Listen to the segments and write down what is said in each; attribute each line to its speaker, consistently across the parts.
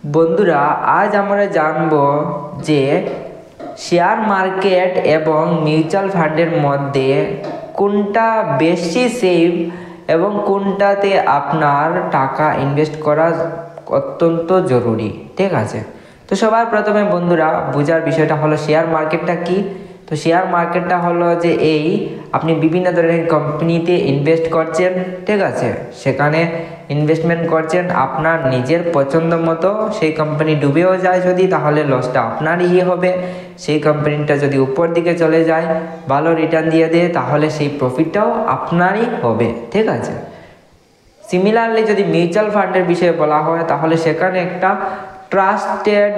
Speaker 1: বন্ধুরা, আজ আমরা জানব যে শেয়ার মার্কেট এবং মিউচুয়াল ফান্ডের মধ্যে কোনটা বেশি সেফ এবং কোনটাতে আপনার টাকা ইনভেস্ট করা অত্যন্ত জরুরি। ঠিক আছে, তো সবার প্রথমে বন্ধুরা বোঝার বিষয়টা হলো শেয়ার মার্কেটটা কি। তো শেয়ার মার্কেটটা হলো যে আপনি বিভিন্ন ধরনের কোম্পানিতে ইনভেস্ট করছেন। ঠিক আছে, সেখানে ইনভেস্টমেন্ট করছেন আপনার নিজের পছন্দ মতো। সেই কোম্পানি ডুবেও যায় যদি, তাহলে লসটা আপনারই হবে। সেই কোম্পানিটা যদি উপর দিকে চলে যায়, ভালো রিটার্ন দিয়ে দেয়, তাহলে সেই প্রফিটটাও আপনারই হবে। ঠিক আছে, সিমিলারলি যদি মিউচুয়াল ফান্ডের বিষয়ে বলা হয়, তাহলে সেখানে একটা ট্রাস্টেড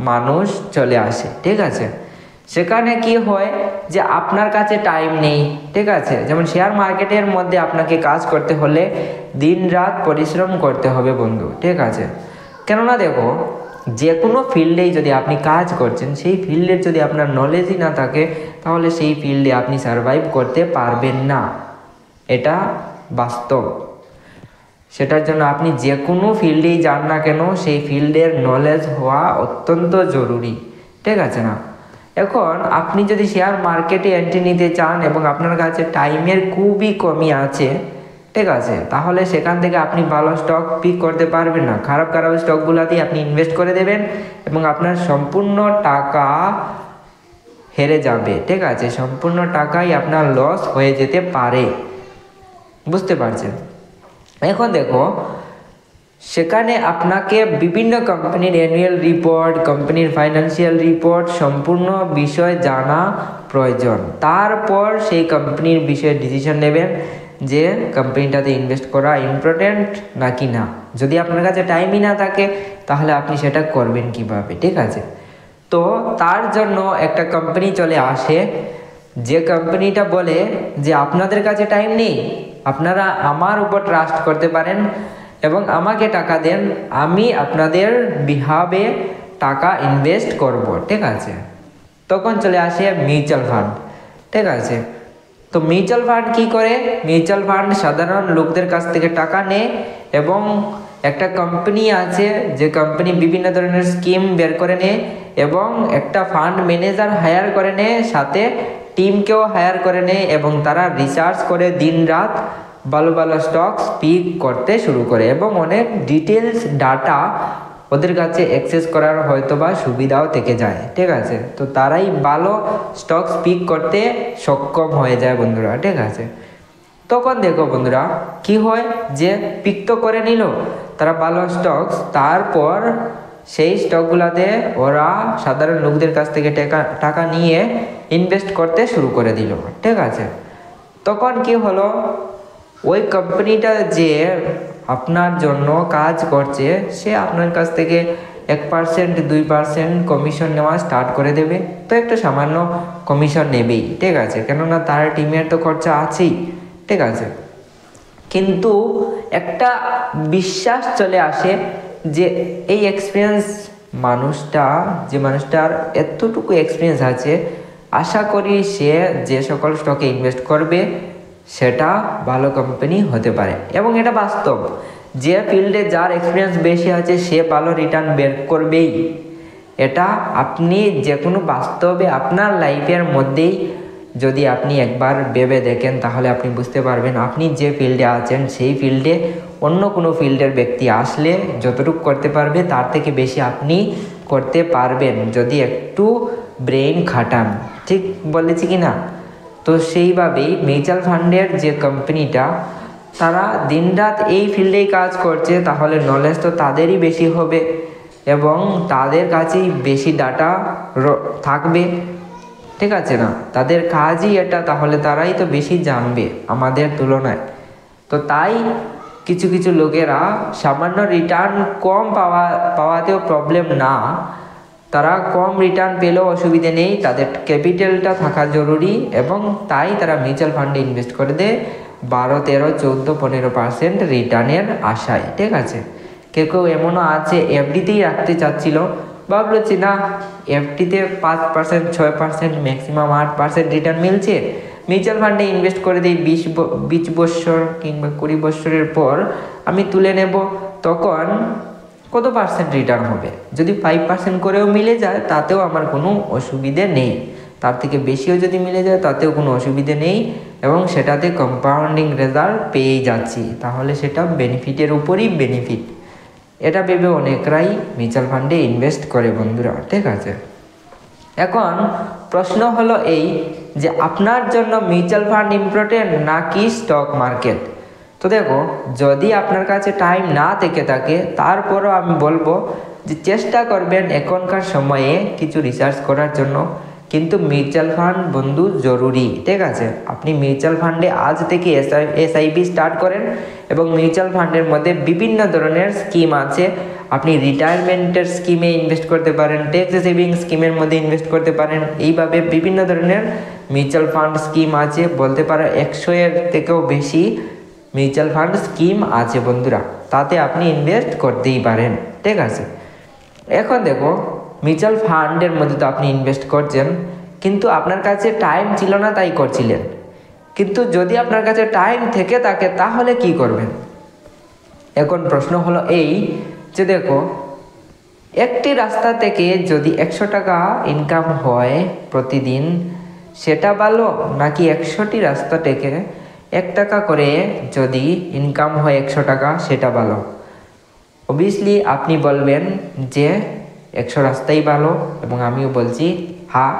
Speaker 1: মানুষ চলে আসে। ঠিক আছে, সেখানে কি হয় যে আপনার কাছে টাইম নেই। ঠিক আছে, যেমন শেয়ার মার্কেটের মধ্যে আপনাকে কাজ করতে হলে দিন রাত পরিশ্রম করতে হবে বন্ধু। ঠিক আছে, কেননা দেখো, যে কোনো ফিল্ডেই যদি আপনি কাজ করছেন, সেই ফিল্ডের যদি আপনার নলেজই না থাকে, তাহলে সেই ফিল্ডে আপনি সার্ভাইভ করতে পারবেন না। এটা বাস্তব। সেটার জন্য আপনি যে কোনো ফিল্ডেই যান না কেন, সেই ফিল্ডের নলেজ হওয়া অত্যন্ত জরুরি। ঠিক আছে না? এখন আপনি যদি শেয়ার মার্কেটে এন্ট্রি নিতে চান এবং আপনার কাছে টাইমের খুবই কমই আছে, ঠিক আছে, তাহলে সেখান থেকে আপনি ভালো স্টক পিক করতে পারবেন না। খারাপ স্টকগুলোতেই আপনি ইনভেস্ট করে দেবেন এবং আপনার সম্পূর্ণ টাকা হেরে যাবে। ঠিক আছে, সম্পূর্ণ টাকাই আপনার লস হয়ে যেতে পারে। বুঝতে পারছেন? এখন দেখো, সেখানে আপনাকে বিভিন্ন কোম্পানির অ্যানুয়াল রিপোর্ট, কোম্পানির ফাইন্যান্সিয়াল রিপোর্ট, সম্পূর্ণ বিষয় জানা প্রয়োজন। তারপর সেই কোম্পানির বিষয়ে ডিসিশন নেবেন যে কোম্পানিটাতে ইনভেস্ট করা ইম্পর্টেন্ট নাকি না। যদি আপনার কাছে টাইমই না থাকে, তাহলে আপনি সেটা করবেন কিভাবে? ঠিক আছে, তো তার জন্য একটা কোম্পানি চলে আসে, যে কোম্পানিটা বলে যে আপনাদের কাছে টাইম নেই, আপনারা আমার উপর ট্রাস্ট করতে পারেন এবং আমাকে টাকা দেন, আমি আপনাদের বিহাবে টাকা ইনভেস্ট করব। ঠিক আছে, তখন চলে আসে মিউচুয়াল ফান্ড। ঠিক আছে, তো মিউচুয়াল ফান্ড কী করে? মিউচুয়াল ফান্ড সাধারণ লোকদের কাছ থেকে টাকা নেয় এবং একটা কোম্পানি আছে, যে কোম্পানি বিভিন্ন ধরনের স্কিম বের করে নেয় এবং একটা ফান্ড ম্যানেজার হায়ার করে নেয়, সাথে টিমকেও হায়ার করে নেয় এবং তারা রিসার্চ করে দিন রাত ভালো ভালো স্টকস পিক করতে শুরু করে এবং অনেক ডিটেলস ডাটা ওদের কাছে অ্যাক্সেস করার হয়তো বা সুবিধাও থেকে যায়। ঠিক আছে, তো তারাই ভালো স্টকস পিক করতে সক্ষম হয়ে যায় বন্ধুরা। ঠিক আছে, তখন দেখো বন্ধুরা কি হয়, যে পিক তো করে নিল তারা ভালো স্টকস, তারপর সেই স্টকগুলোতে ওরা সাধারণ লোকদের কাছ থেকে টাকা নিয়ে ইনভেস্ট করতে শুরু করে দিল। ঠিক আছে, তখন কি হলো, ওই কোম্পানিটা যে আপনার জন্য কাজ করছে, সে আপনার কাছ থেকে 1%, 2% কমিশন নেওয়া স্টার্ট করে দেবে। তো একটা সামান্য কমিশন নেবেই। ঠিক আছে, কেননা তার টিমের তো খরচা আছেই। ঠিক আছে, কিন্তু একটা বিশ্বাস চলে আসে যে এই এক্সপিরিয়েন্স মানুষটার এতটুকু এক্সপিরিয়েন্স আছে, আশা করি সে যে সকল স্টকে ইনভেস্ট করবে সেটা ভালো কোম্পানি হতে পারে। এবং এটা বাস্তব, যে ফিল্ডে যার এক্সপিরিয়েন্স বেশি আছে সে ভালো রিটার্ন বের করবেই। এটা আপনি যে কোনো বাস্তবে আপনার লাইফের মধ্যেই যদি আপনি একবার ভেবে দেখেন, তাহলে আপনি বুঝতে পারবেন আপনি যে ফিল্ডে আছেন সেই ফিল্ডে অন্য কোনো ফিল্ডের ব্যক্তি আসলে যতটুকু করতে পারবে তার থেকে বেশি আপনি করতে পারবেন যদি একটু ব্রেন খাটান। ঠিক বলেছি কি না? তো সেইভাবেই মিউচুয়াল ফান্ডের যে কোম্পানিটা, তারা দিনরাত এই ফিল্ডেই কাজ করছে, তাহলে নলেজ তো তাদেরই বেশি হবে এবং তাদের কাছেই বেশি ডাটা থাকবে। ঠিক আছে না? তাদের কাজই এটা, তাহলে তারাই তো বেশি জানবে আমাদের তুলনায়। তো তাই কিছু কিছু লোকেরা সামান্য রিটার্ন কম পাওয়াতেও প্রবলেম না, তারা কম রিটার্ন পেলেও অসুবিধে নেই, তাদের ক্যাপিটালটা থাকা জরুরি এবং তাই তারা মিউচুয়াল ফান্ডে ইনভেস্ট করে দেয় 12, 13, 14, 15% রিটার্নের আশায়। ঠিক আছে, কেউ এমনও আছে এফডিতেই রাখতে চাচ্ছিল, ভাবলো যে না, এফডিতে 5%, 6%, ম্যাক্সিমাম 8% রিটার্ন মিলছে, মিউচুয়াল ফান্ডে ইনভেস্ট করে দিই 20 বছর কিংবা 20 বছরের পর আমি তুলে নেব। তখন কত পার্সেন্ট রিটার্ন হবে। যদি 5% করেও মিলে যায় তাতেও আমার কোনো অসুবিধে নেই, তার থেকে বেশিও যদি মিলে যায় তাতেও কোনো অসুবিধে নেই, এবং সেটাতে কম্পাউন্ডিং রেজাল্ট পেয়েই যাচ্ছি, তাহলে সেটা বেনিফিটের উপরই বেনিফিট। এটা ভেবে অনেকরাই মিউচুয়াল ফান্ডে ইনভেস্ট করে বন্ধুরা, ঠিক আছে। এখন প্রশ্ন হলো এই যে আপনার জন্য মিউচুয়াল ফান্ড ইম্পর্টেন্ট নাকি স্টক মার্কেট। তো দেখো, যদি আপনার কাছে টাইম না থেকে থাকে তারপরও আমি বলবো যে চেষ্টা করবেন এখনকার সময়ে কিছু রিসার্চ করার জন্য, কিন্তু মিউচুয়াল ফান্ড বন্ধু জরুরি, ঠিক আছে। আপনি মিউচুয়াল ফান্ডে আজ থেকে এসআইপি স্টার্ট করেন, এবং মিউচুয়াল ফান্ডের মধ্যে বিভিন্ন ধরনের স্কিম আছে। আপনি রিটায়ারমেন্টের স্কিমে ইনভেস্ট করতে পারেন, ট্যাক্স সেভিং স্কিমের মধ্যে ইনভেস্ট করতে পারেন। এইভাবে বিভিন্ন ধরনের মিউচুয়াল ফান্ড স্কিম আছে, বলতে পারো 100-এর থেকেও বেশি মিউচুয়াল ফান্ড স্কিম আছে বন্ধুরা, তাতে আপনি ইনভেস্ট করতেই পারেন, ঠিক আছে। এখন দেখো, মিউচুয়াল ফান্ডের মধ্যে তো আপনি ইনভেস্ট করছেন, কিন্তু আপনার কাছে টাইম ছিল না তাই করছিলেন। কিন্তু যদি আপনার কাছে টাইম থেকে থাকে তাহলে কি করবেন। এখন প্রশ্ন হলো এই যে দেখো, একটি রাস্তা থেকে যদি 100 টাকা ইনকাম হয় প্রতিদিন, সেটা ভালো নাকি 100টি রাস্তা থেকে 1 টাকা করে যদি ইনকাম হয় 100 টাকা, সেটা ভালো। অবভিয়াসলি আপনি বলবেন যে 100 রাস্তাই ভালো, এবং আমিও বলছি হ্যাঁ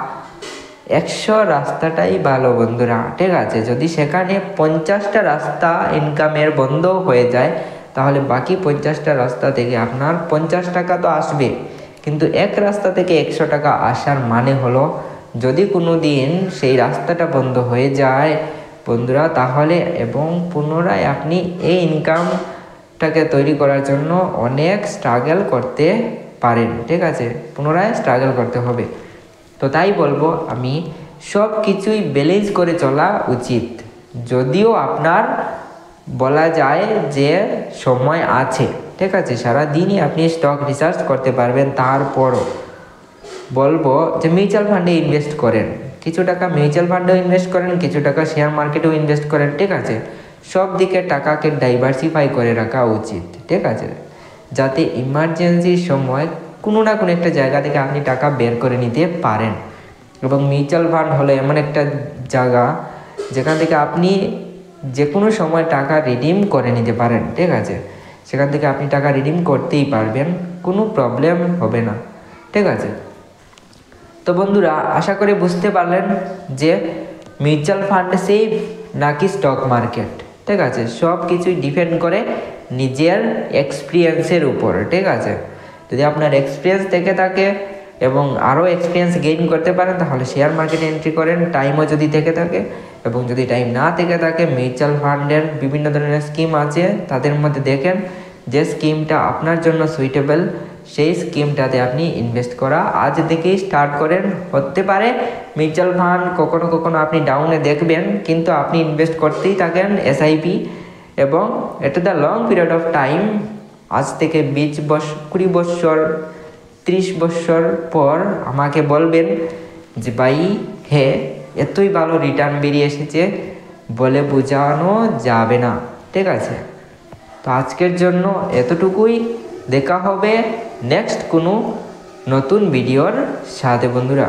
Speaker 1: 100 রাস্তাটাই ভালো বন্ধুরা, ঠিক আছে। যদি সেখানে 50টা রাস্তা ইনকামের বন্ধ হয়ে যায়, তাহলে বাকি 50টা রাস্তা থেকে আপনার 50 টাকা তো আসবে, কিন্তু এক রাস্তা থেকে 100 টাকা আসার মানে হলো যদি কোনো দিন সেই রাস্তাটা বন্ধ হয়ে যায় বন্ধুরা, তাহলে এবং পুনরায় আপনি এই ইনকামটাকে তৈরি করার জন্য অনেক স্ট্রাগল করতে পারেন, ঠিক আছে। পুনরায় স্ট্রাগল করতে হবে। তো তাই বলবো আমি, সব কিছুই ব্যালেন্স করে চলা উচিত। যদিও আপনার বলা যায় যে সময় আছে, ঠিক আছে, সারাদিনই আপনি স্টক রিসার্চ করতে পারবেন, তারপরও বলবো যে মিউচুয়াল ফান্ডে ইনভেস্ট করেন, কিছু টাকা মিউচুয়াল ফান্ডেও ইনভেস্ট করেন, কিছু টাকা শেয়ার মার্কেটেও ইনভেস্ট করেন, ঠিক আছে। সব দিকে টাকাকে ডাইভার্সিফাই করে রাখা উচিত, ঠিক আছে, যাতে ইমার্জেন্সির সময় কোনো না কোনো একটা জায়গা থেকে আপনি টাকা বের করে নিতে পারেন। এবং মিউচুয়াল ফান্ড হলো এমন একটা জায়গা যেখান থেকে আপনি যে কোনো সময় টাকা রিডিম করে নিতে পারেন, ঠিক আছে। সেখান থেকে আপনি টাকা রিডিম করতেই পারবেন, কোনো প্রবলেম হবে না, ঠিক আছে। তো বন্ধুরা, আশা করি বুঝতে পারলেন যে মিউচুয়াল ফান্ড সেফ নাকি স্টক মার্কেট, ঠিক আছে। সব কিছুই ডিপেন্ড করে নিজের এক্সপিরিয়েন্সের উপর, ঠিক আছে। যদি আপনার এক্সপিরিয়েন্স থেকে থাকে এবং আরও এক্সপিরিয়েন্স গেইন করতে পারেন, তাহলে শেয়ার মার্কেটে এন্ট্রি করেন, টাইমও যদি থেকে থাকে। এবং যদি টাইম না থেকে থাকে, মিউচুয়াল ফান্ডের বিভিন্ন ধরনের স্কিম আছে, তাদের মধ্যে দেখেন যে স্কিমটা আপনার জন্য সুইটেবল, সেই স্কিমটাতে আপনি ইনভেস্ট করা আজ থেকেই স্টার্ট করেন। হতে পারে মিউচুয়াল ফান্ড কখনো কখনো আপনি ডাউনে দেখবেন, কিন্তু আপনি ইনভেস্ট করতেই থাকেন এসআইপি, এবং এটা the long period of time, আজ থেকে 20 বছর, 20 বছর, 30 বছর পর আমাকে বলবেন যে ভাই হ্যাঁ এতই ভালো রিটার্ন বেরিয়ে এসেছে, বলে বোঝানো যাবে না, ঠিক আছে। তো আজকের জন্য এতটুকুই, দেখা হবে নেক্সট কোনো নতুন ভিডিওর সাথে বন্ধুরা।